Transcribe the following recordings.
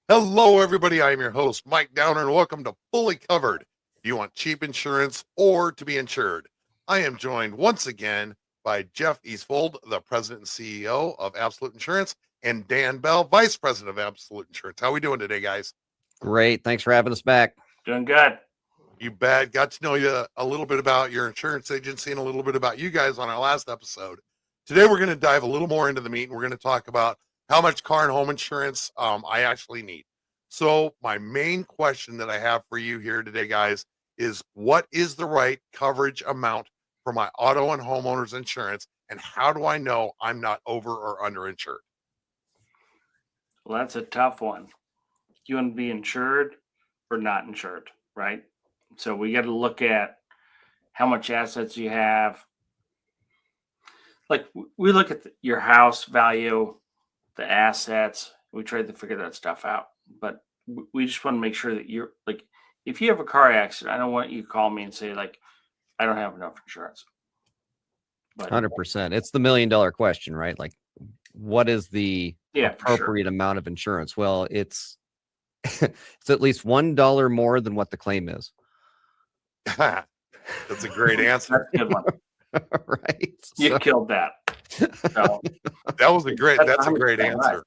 Hello, everybody. I am your host, Mike Downer, and welcome to Fully Covered. Do you want cheap insurance or to be insured? I am joined once again by Jeff Eastfold, the president and CEO of Absolute Insurance, and Dan Bell, vice president of Absolute Insurance. How are we doing today, guys? Great. Thanks for having us back. Doing good. You bet. Got to know you a little bit about your insurance agency and a little bit about you guys on our last episode. Today, we're going to dive a little more into the meat, and we're going to talk about how much car and home insurance I actually need. So my main question that I have for you here today, guys, is what is the right coverage amount for my auto and homeowners insurance, and how do I know I'm not over or underinsured? Well, that's a tough one. You want to be insured or not insured, right? So we got to look at how much assets you have. Like we look at your house value, the assets. We try to figure that stuff out. But we just want to make sure that you're like, if you have a car accident, I don't want you to call me and say like, I don't have enough insurance. But 100%. It's the $1 million question, right? Like, what is the appropriate amount of insurance? Well, it's at least $1 more than what the claim is. That's a great answer. That's a good one. Right. You killed that. So, that's a great answer. Right.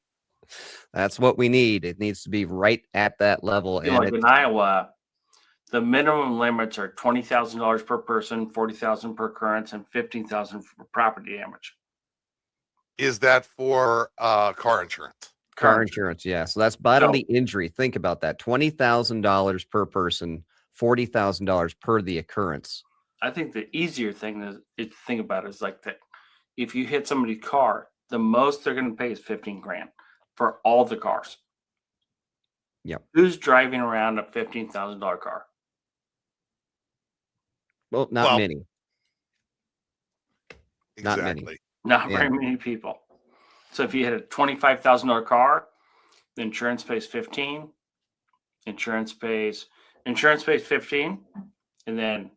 That's what we need. It needs to be right at that level. And like in Iowa, the minimum limits are $20,000 per person, $40,000 per occurrence, and $15,000 for property damage. Is that for car insurance? Car insurance, yeah. So that's bodily injury. Think about that: $20,000 per person, $40,000 per the occurrence. I think the easier thing to think about is like that. If you hit somebody's car, the most they're going to pay is $15,000 for all the cars. Yep. Who's driving around a $15,000 car? Well, not many. Exactly. Not many. Not very many people. So if you hit a $25,000 car, the insurance pays $15,000. Insurance pays $15,000, and then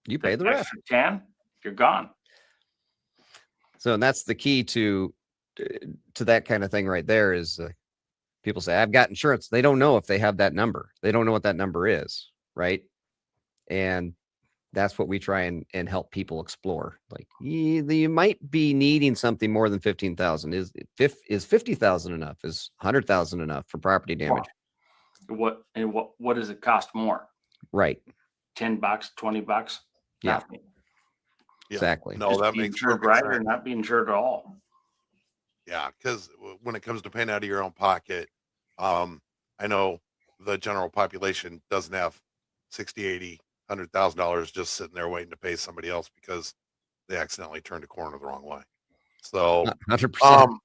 you pay the rest. $10,000, you're gone. So, and that's the key to that kind of thing right there is people say, I've got insurance. They don't know if they have that number. They don't know what that number is, right? And that's what we try and help people explore. Like you might be needing something more than 15,000. Is 50,000 enough? Is 100,000 enough for property damage? What does it cost more? Right. $10, $20. Yeah. Exactly. No, just that makes insured right or not be insured at all. Yeah, because when it comes to paying out of your own pocket, I know the general population doesn't have 60, 80, $100,000 just sitting there waiting to pay somebody else because they accidentally turned a corner the wrong way. So 100%.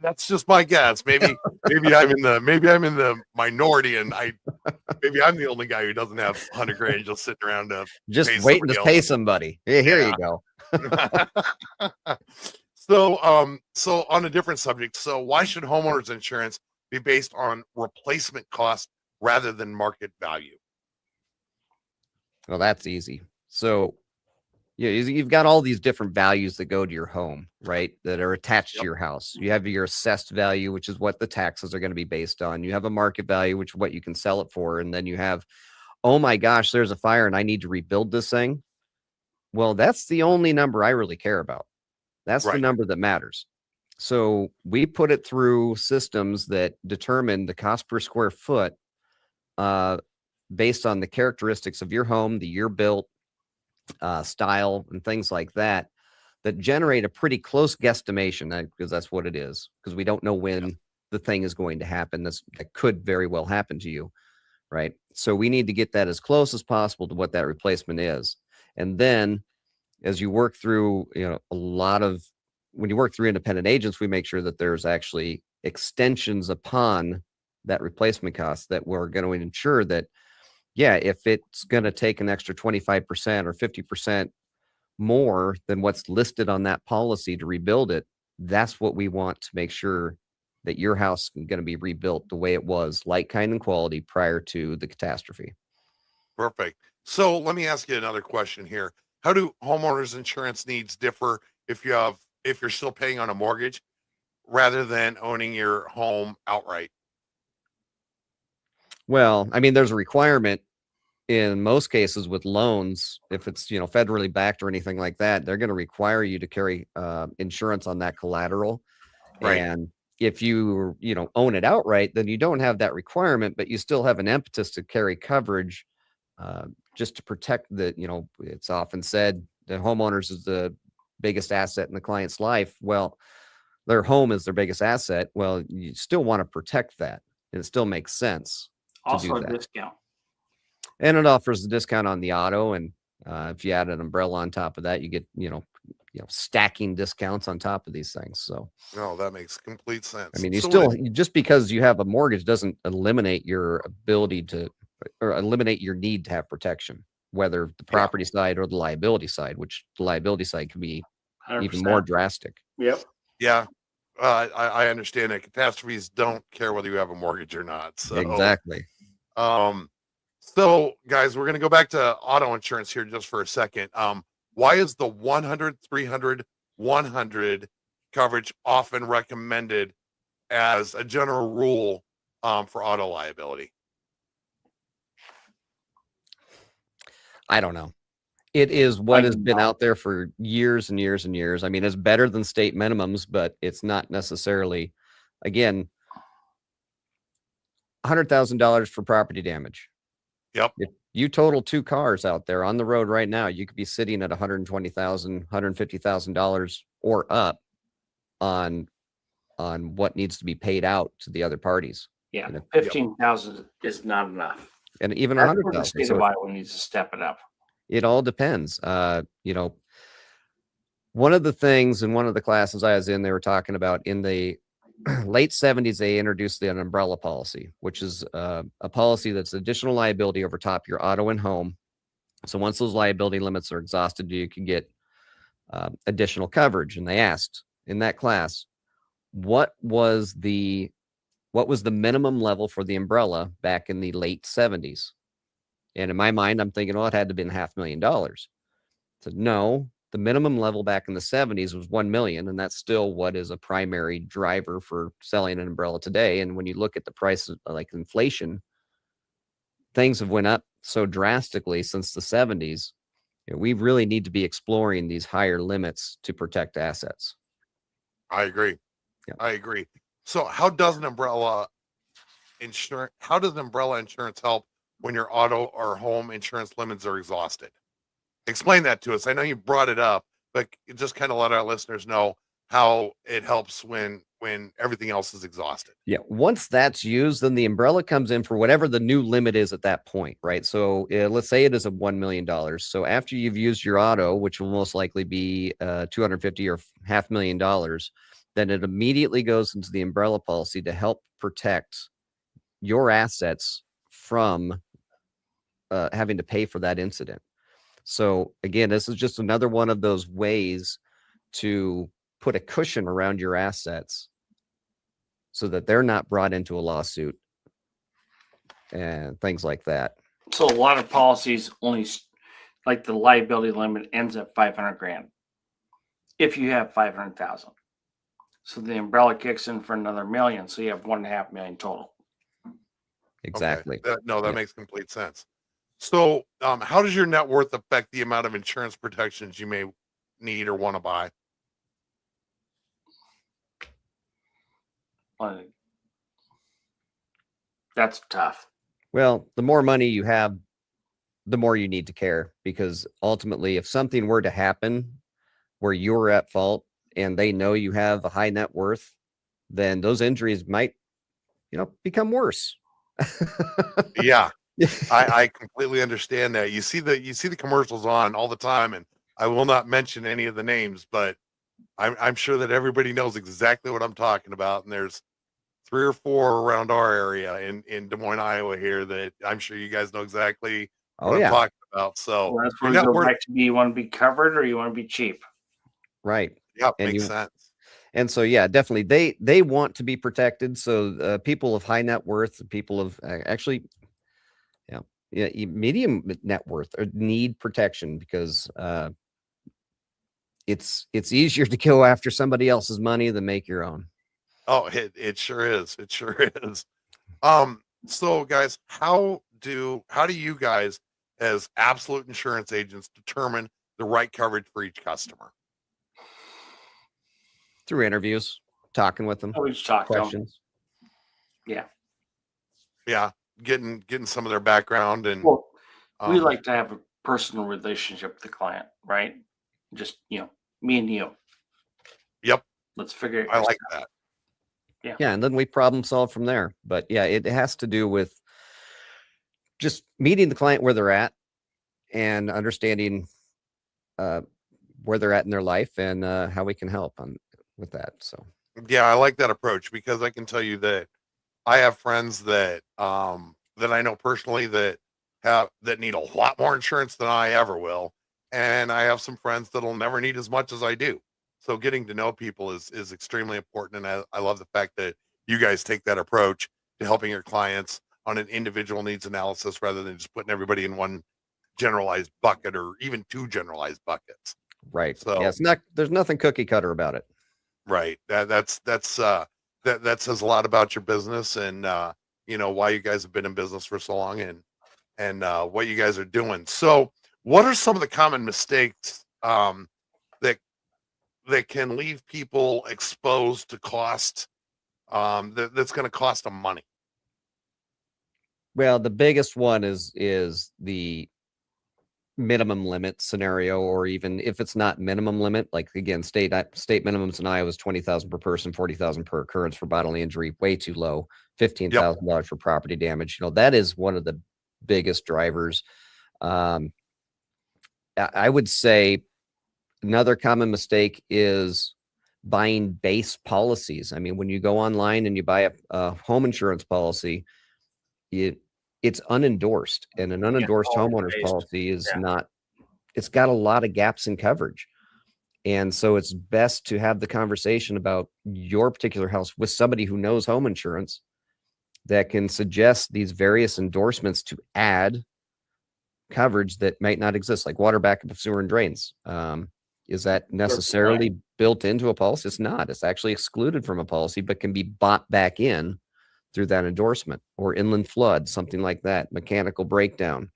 That's just my guess. Maybe I'm in the minority, and maybe I'm the only guy who doesn't have $100,000 just sitting around just waiting to pay somebody. Yeah, here you go. So on a different subject, so why should homeowners insurance be based on replacement cost rather than market value? Well, that's easy. So yeah, you've got all these different values that go to your home, right? That are attached to your house. You have your assessed value, which is what the taxes are going to be based on. You have a market value, which is what you can sell it for. And then you have, oh my gosh, there's a fire and I need to rebuild this thing. Well, that's the only number I really care about. That's the number that matters. So we put it through systems that determine the cost per square foot based on the characteristics of your home, the year built, style, and things like that generate a pretty close guesstimation, because that's what it is, because we don't know when the thing is going to happen. That could very well happen to you, right? So we need to get that as close as possible to what that replacement is. And then as you work through, when you work through independent agents, we make sure that there's actually extensions upon that replacement cost that we're going to ensure that, if it's going to take an extra 25% or 50% more than what's listed on that policy to rebuild it, that's what we want to make sure that your house is going to be rebuilt the way it was, like, kind, and quality prior to the catastrophe. Perfect. So let me ask you another question here. How do homeowners insurance needs differ if you're still paying on a mortgage rather than owning your home outright? Well, I mean, there's a requirement in most cases with loans. If it's, federally backed or anything like that, they're going to require you to carry insurance on that collateral. Right. And if you, own it outright, then you don't have that requirement, but you still have an impetus to carry coverage just to protect it's often said the homeowners is the biggest asset in the client's life. Well, their home is their biggest asset. Well, you still want to protect that. And it still makes sense to Also do a that. discount. And it offers a discount on the auto. And if you add an umbrella on top of that, you get, stacking discounts on top of these things. So, No, that makes complete sense. I mean, you So still, just because you have a mortgage doesn't eliminate your ability to, or eliminate your need to have protection, whether the property side or the liability side, which the liability side can be 100%. even more drastic. Yep. yeah, I understand that catastrophes don't care whether you have a mortgage or not. So Exactly. So guys, we're going to go back to auto insurance here just for a second. Why is the 100, 300, 100 coverage often recommended as a general rule for auto liability? I don't know. It is what I has do been not. out there for years and years and years. I mean, it's better than state minimums, but it's not necessarily, again, $100,000 for property damage. Yep. If you total 2 cars out there on the road right now, you could be sitting at $120,000, $150,000 or up on what needs to be paid out to the other parties. Yeah. And 15,000 is not enough. and even That's where the 100,000. state So of Iowa needs to step it up. it all depends. One of the things in one of the classes I was in, they were talking about in the late 70s, they introduced an umbrella policy, which is a policy that's additional liability over top your auto and home. So once those liability limits are exhausted, you can get additional coverage. And they asked in that class, what was the minimum level for the umbrella back in the late 70s? And in my mind, I'm thinking, well, it had to have been $500,000. So no, the minimum level back in the 70s was 1 million. And that's still what is a primary driver for selling an umbrella today. And when you look at the price of like inflation, things have went up so drastically since the 70s. We really need to be exploring these higher limits to protect assets. I agree. Yeah. I agree. So how does umbrella insurance help when your auto or home insurance limits are exhausted? Explain that to us. I know you brought it up, but just kind of let our listeners know how it helps when everything else is exhausted. Yeah. Once that's used, then the umbrella comes in for whatever the new limit is at that point, right? So let's say it is a $1 million. So after you've used your auto, which will most likely be 250 or $500,000, then it immediately goes into the umbrella policy to help protect your assets from having to pay for that incident. So again, this is just another one of those ways to put a cushion around your assets so that they're not brought into a lawsuit and things like that. So a lot of policies only, like the liability limit ends at 500 grand. If you have 500,000, so the umbrella kicks in for another million, so you have 1.5 million total. Exactly. Okay. That makes complete sense. So, how does your net worth affect the amount of insurance protections you may need or want to buy? That's tough. Well, the more money you have, the more you need to care, because ultimately, if something were to happen where you're at fault and they know you have a high net worth, then those injuries might, become worse. Yeah, I completely understand that. You see the commercials on all the time, and I will not mention any of the names, but I'm sure that everybody knows exactly what I'm talking about. And there's 3 or 4 around our area in Des Moines, Iowa here that I'm sure you guys know exactly what I'm talking about. So well, that's where we go back to be, you want to be covered or you want to be cheap? Right. Yeah, And makes sense. And so, yeah, definitely they want to be protected. So people of high net worth, people of actually, medium net worth need protection because it's easier to go after somebody else's money than make your own. Oh, it sure is. It sure is. So guys, how do you guys as absolute insurance agents determine the right coverage for each customer? Through interviews, talking with them, I would just talk to them. questions. Yeah, getting some of their background and Well, we um, like to have a personal relationship with the client, right? Just, me and you. Yep, Let's figure it I out. like that. Yeah, and then we problem solve from there. But yeah, it has to do with just meeting the client where they're at and understanding where they're at in their life and how we can help with that. So Yeah, I like that approach because I can tell you that I have friends that I know personally that need a lot more insurance than I ever will, and I have some friends that'll never need as much as I do. So getting to know people is extremely important, and I love the fact that you guys take that approach to helping your clients on an individual needs analysis rather than just putting everybody in one generalized bucket or even two generalized buckets. right. So Yeah, it's not there's nothing cookie cutter about it. right, that says a lot about your business and why you guys have been in business for so long and what you guys are doing. So, what are some of the common mistakes that that can leave people exposed to cost that's going to cost them money? Well, the biggest one is the minimum limit scenario, or even if it's not minimum limit, like again, state minimums in Iowa is 20,000 per person, 40,000 per occurrence for bodily injury, way too low. Yep. $15,000 for property damage. That is one of the biggest drivers. Um, I would say another common mistake is buying base policies. I mean, when you go online and you buy a home insurance policy, it's unendorsed, and an unendorsed homeowner's based. policy is Yeah. not. It's got a lot of gaps in coverage, and so it's best to have the conversation about your particular house with somebody who knows home insurance that can suggest these various endorsements to add coverage that might not exist, like water backup of sewer and drains. Is that necessarily built into a policy? It's not. It's actually excluded from a policy, but can be bought back in through that endorsement, or inland flood, something like that, mechanical breakdown,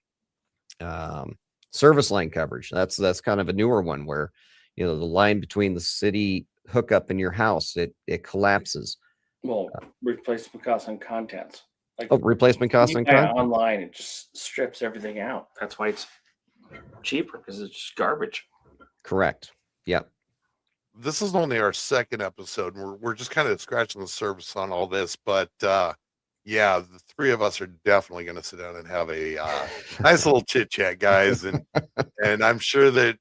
service line coverage. That's kind of a newer one where, the line between the city hookup and your house, it collapses. Well, replacement costs and contents. Like Replacement costs you and buy it content. online, it just strips everything out. That's why it's cheaper, because it's just garbage. Correct. Yep. This is only our second episode, and we're just kind of scratching the surface on all this, but yeah, the three of us are definitely going to sit down and have a nice little chit chat, guys, and I'm sure that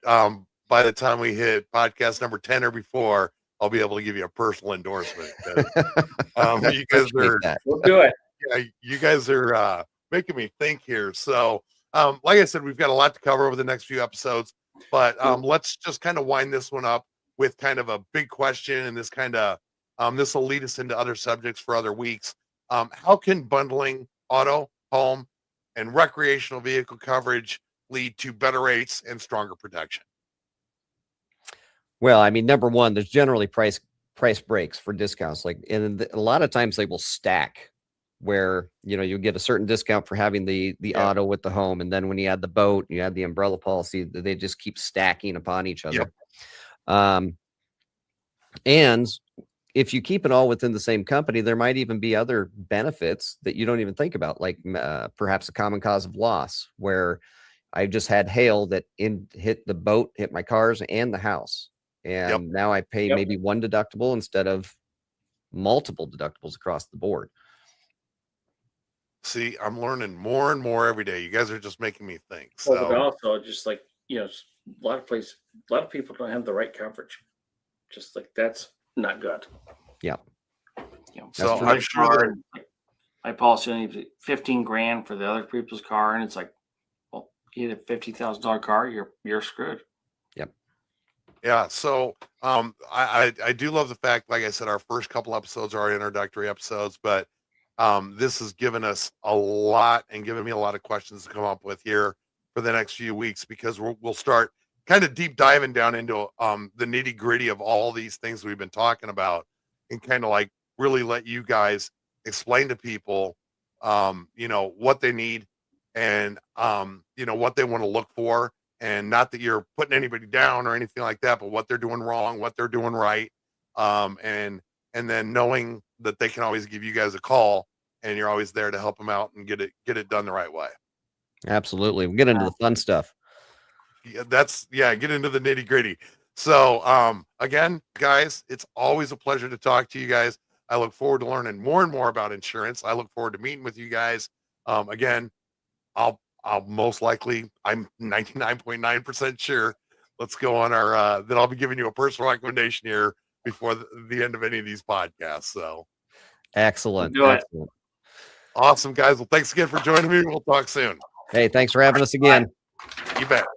by the time we hit podcast number 10 or before, I'll be able to give you a personal endorsement. You guys are, We'll do it. yeah, you guys are making me think here. So, like I said, we've got a lot to cover over the next few episodes, but let's just kind of wind this one up with kind of a big question, and this kind of this will lead us into other subjects for other weeks. How can bundling auto, home, and recreational vehicle coverage lead to better rates and stronger protection? Well, I mean, number one, there's generally price breaks for discounts. Like, and a lot of times they will stack, where you get a certain discount for having the auto with the home, and then when you add the boat, you add the umbrella policy, they just keep stacking upon each other. Yep. And if you keep it all within the same company, there might even be other benefits that you don't even think about, like perhaps a common cause of loss, where I just had hail that hit the boat, hit my cars and the house. And now I pay maybe one deductible instead of multiple deductibles across the board. See, I'm learning more and more every day. You guys are just making me think. So, but also, just like a lot of people don't have the right coverage. Just like that's not good. Yeah. So I'm sure that my policy only $15,000 for the other people's car, and it's like, well, you had a $50,000 car, you're screwed. Yep. Yeah. So I do love the fact, like I said, our first couple episodes are our introductory episodes, but this has given us a lot and given me a lot of questions to come up with here for the next few weeks, because we'll start kind of deep diving down into the nitty gritty of all these things we've been talking about, and kind of like really let you guys explain to people you know, what they need and, you know, what they want to look for. And not that you're putting anybody down or anything like that, but what they're doing wrong, what they're doing right. And then knowing that they can always give you guys a call and you're always there to help them out and get it done the right way. Absolutely. We'll get into the fun stuff. Yeah, get into the nitty gritty. So, again, guys, it's always a pleasure to talk to you guys. I look forward to learning more and more about insurance. I look forward to meeting with you guys. Again, I'll most likely, I'm 99.9% sure. Let's go on our, that I'll be giving you a personal recommendation here before the end of any of these podcasts. So excellent. Do it. Excellent. Awesome, guys. Well, thanks again for joining me. We'll talk soon. Hey, thanks for having us again. You bet.